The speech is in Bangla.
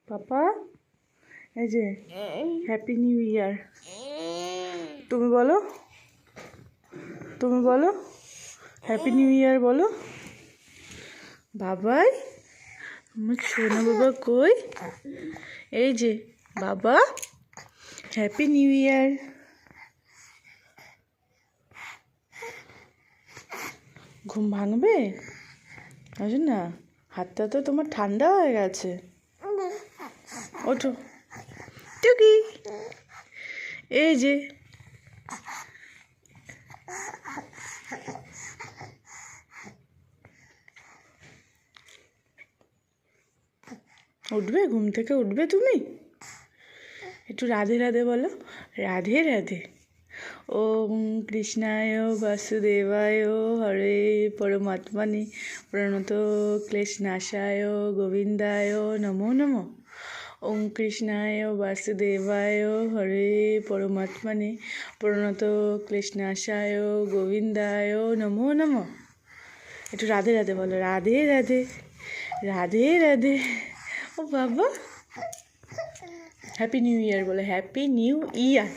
পাপা এই যে হ্যাপি নিউ ইয়ার। তুমি বলো হ্যাপি নিউ ইয়ার বলো। বাবাই আমার সোনা বাবা কই? এই যে বাবা হ্যাপি নিউ ইয়ার। ঘুম ভাঙবে? আসুন না, হাতটা তো তোমার ঠান্ডা হয়ে গেছে। ওঠো টুকি। এই যে উঠবে, ঘুম থেকে উঠবে তুমি? একটু রাধে রাধে বলো। রাধে রাধে। ওম কৃষ্ণায় বাসুদেবায় হরে পরমাত্মনে প্রণত ক্লেশনাশায় গোবিন্দায় নমো নমঃ। ওম কৃষ্ণায় বাসুদেবায় হরে পরমাত্মনে প্রণত ক্লেশনাশায় গোবিন্দায় নমো নমঃ। একটু রাধে রাধে বলো। রাধে রাধে রাধে রাধে। ও বাবা হ্যাপি নিউ ইয়ার বলো। Happy new year.